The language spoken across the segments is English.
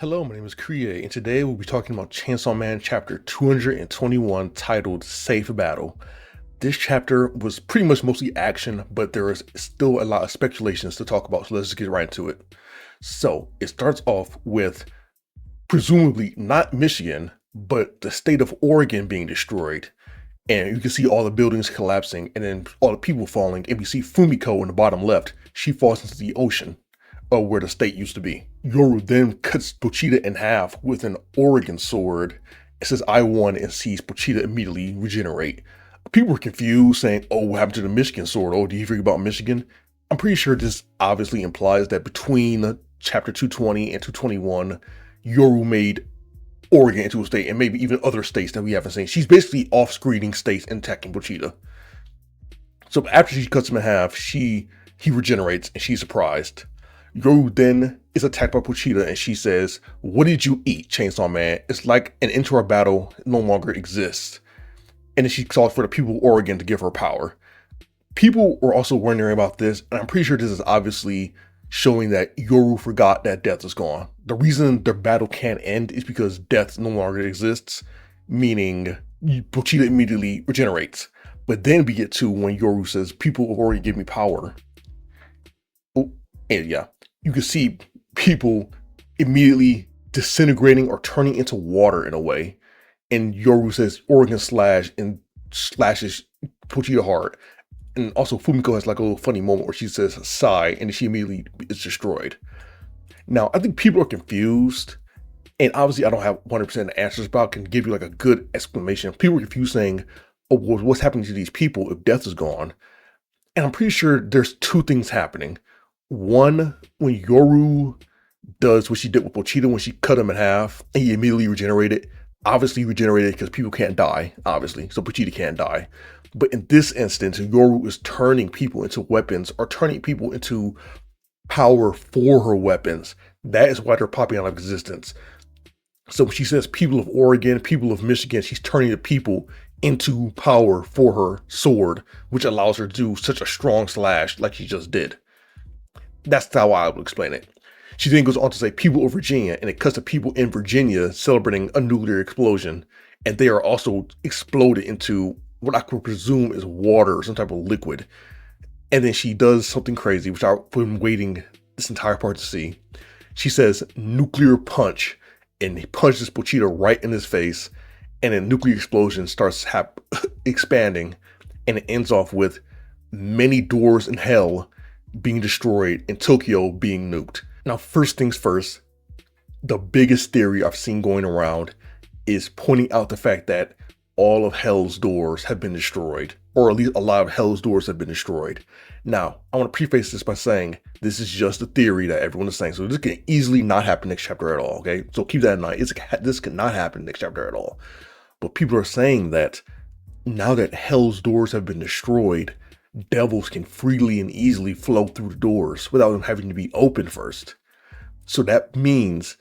Hello, my name is Kreay, and today we'll be talking about Chainsaw Man chapter 221 titled Safe Battle. This chapter was pretty much mostly action, but there is still a lot of speculations to talk about, so let's just get right into it. So, it starts off with presumably not Michigan, but the state of Oregon being destroyed. And you can see all the buildings collapsing and then all the people falling, and we see Fumiko in the bottom left. She falls into the ocean where the state used to be. Yoru then cuts Pochita in half with an Oregon sword. It says I won and sees Pochita immediately regenerate. People were confused saying, oh, what happened to the Michigan sword? Oh, do you forget about Michigan? I'm pretty sure this obviously implies that between chapter 220 and 221, Yoru made Oregon into a state and maybe even other states that we haven't seen. She's basically off-screening states and attacking Pochita. So after she cuts him in half, he regenerates and she's surprised. Yoru then is attacked by Pochita and she says, what did you eat, Chainsaw Man? It's like an end to our battle no longer exists. And then she calls for the people of Oregon to give her power. People were also wondering about this, and I'm pretty sure this is obviously showing that Yoru forgot that death is gone. The reason their battle can't end is because death no longer exists, meaning Pochita immediately regenerates. But then we get to when Yoru says, people of Oregon give me power. Oh, and yeah. You can see people immediately disintegrating or turning into water in a way. And Yoru says Oregon slash and slashes Pochita hard. And also Fumiko has like a little funny moment where she says sigh and she immediately is destroyed. Now, I think people are confused. And obviously I don't have 100% answers, but I can give you like a good explanation. People are confused saying, oh, well, what's happening to these people if death is gone? And I'm pretty sure there's two things happening. One, when Yoru does what she did with Pochita when she cut him in half and he immediately regenerated, obviously regenerated because people can't die, obviously, so Pochita can't die. But in this instance, Yoru is turning people into weapons or turning people into power for her weapons. That is why they're popping out of existence. So when she says people of Oregon, people of Michigan, she's turning the people into power for her sword, which allows her to do such a strong slash like she just did. That's how I would explain it. She then goes on to say people of Virginia, and it cuts to people in Virginia celebrating a nuclear explosion. And they are also exploded into what I could presume is water or some type of liquid. And then she does something crazy, which I've been waiting this entire part to see. She says nuclear punch, and he punches Pochita right in his face. And then nuclear explosion starts expanding, and it ends off with many doors in hell being destroyed and Tokyo being nuked. Now, first things first, the biggest theory I've seen going around is pointing out the fact that all of Hell's doors have been destroyed, or at least a lot of Hell's doors have been destroyed. Now, I want to preface this by saying this is just a theory that everyone is saying, so this can easily not happen next chapter at all, okay? So keep that in mind. This could not happen next chapter at all. But people are saying that now that Hell's doors have been destroyed, devils can freely and easily flow through the doors without them having to be opened first. So that means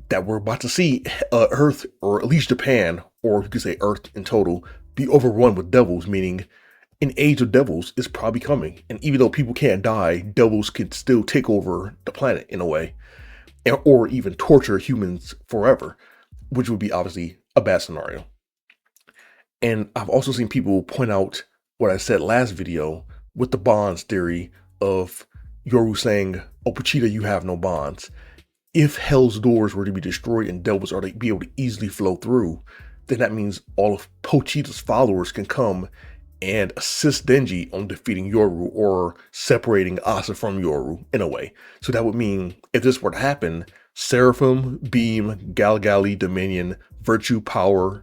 that we're about to see Earth, or at least Japan, or you could say Earth in total, be overrun with devils, meaning an age of devils is probably coming. And even though people can't die, devils can still take over the planet in a way, or even torture humans forever, which would be obviously a bad scenario. And I've also seen people point out what I said last video with the bonds theory of Yoru saying, oh, Pochita, you have no bonds. If Hell's doors were to be destroyed and devils are to be able to easily flow through, then that means all of Pochita's followers can come and assist Denji on defeating Yoru or separating Asa from Yoru in a way. So that would mean if this were to happen, Seraphim, Beam, Galgali, Dominion, Virtue, Power,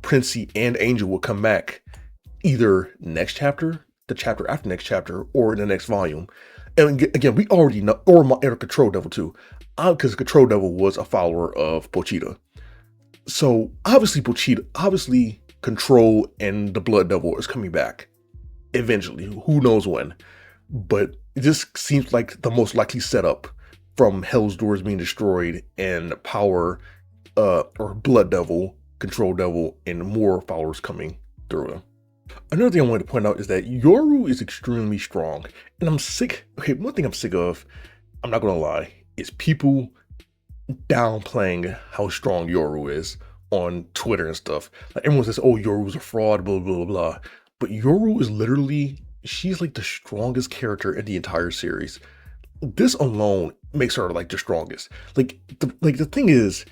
Princey, and Angel will come back either next chapter, the chapter after next chapter, or in the next volume. And again, we already know, or Control Devil too, because Control Devil was a follower of Pochita. So obviously Control and the Blood Devil is coming back eventually. Who knows when? But this seems like the most likely setup from Hell's Doors being destroyed and Power, or Blood Devil, Control Devil, and more followers coming through them. Another thing I wanted to point out is that Yoru is extremely strong, and I'm sick. Okay, one thing I'm sick of, I'm not gonna lie, is people downplaying how strong Yoru is on Twitter and stuff. Like everyone says, "Oh, Yoru's a fraud," blah blah blah blah. But Yoru is literally, she's like the strongest character in the entire series. This alone makes her like the strongest. Like the thing is,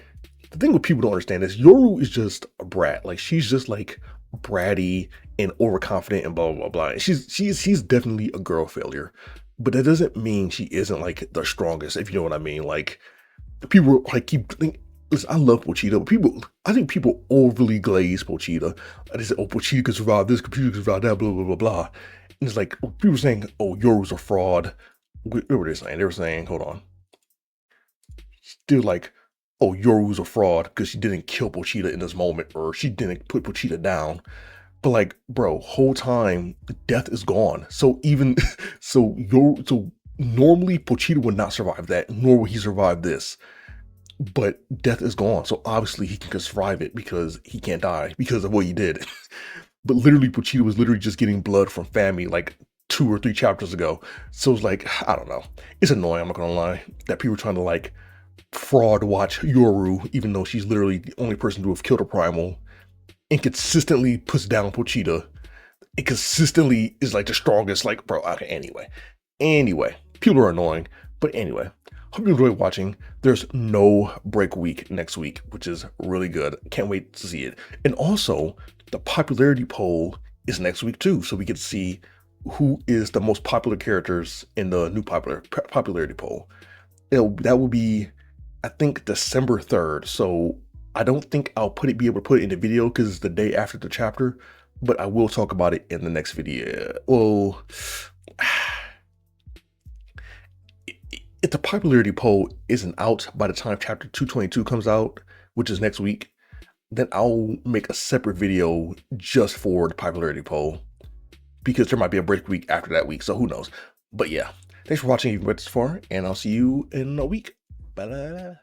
the thing what people don't understand is Yoru is just a brat. Like she's just like bratty and overconfident and blah blah blah blah. And she's definitely a girl failure. But that doesn't mean she isn't like the strongest, if you know what I mean. Like people like keep think. Listen, I love Pochita, but I think people overly glaze Pochita. They say, "Oh, Pochita can survive this, Pochita can survive that," blah blah blah blah. And it's like people saying, "Oh, Yoru's a fraud." What were they saying? They were saying, hold on. They're like, "Oh, Yoru's a fraud because she didn't kill Pochita in this moment, or she didn't put Pochita down." But like, bro, whole time death is gone. So even so normally Pochita would not survive that, nor would he survive this. But death is gone. So obviously he can survive it because he can't die because of what he did. But literally Pochita was literally just getting blood from Fami like 2 or 3 chapters ago. So it's like, I don't know. It's annoying, I'm not gonna lie, that people are trying to like fraud watch Yoru, even though she's literally the only person to have killed a primal, and consistently puts down Pochita. It consistently is like the strongest, like, bro, okay, anyway, people are annoying, but anyway, hope you enjoyed watching. There's no break week next week, which is really good. Can't wait to see it. And also, the popularity poll is next week too, so we get to see who is the most popular characters in the new popularity poll. That will be, I think, December 3rd. So I don't think I'll be able to put it in the video because it's the day after the chapter, but I will talk about it in the next video. Well, if the popularity poll isn't out by the time chapter 222 comes out, which is next week, then I'll make a separate video just for the popularity poll, because there might be a break week after that week, so who knows. But yeah, thanks for watching if you went this far, and I'll see you in a week. Bye.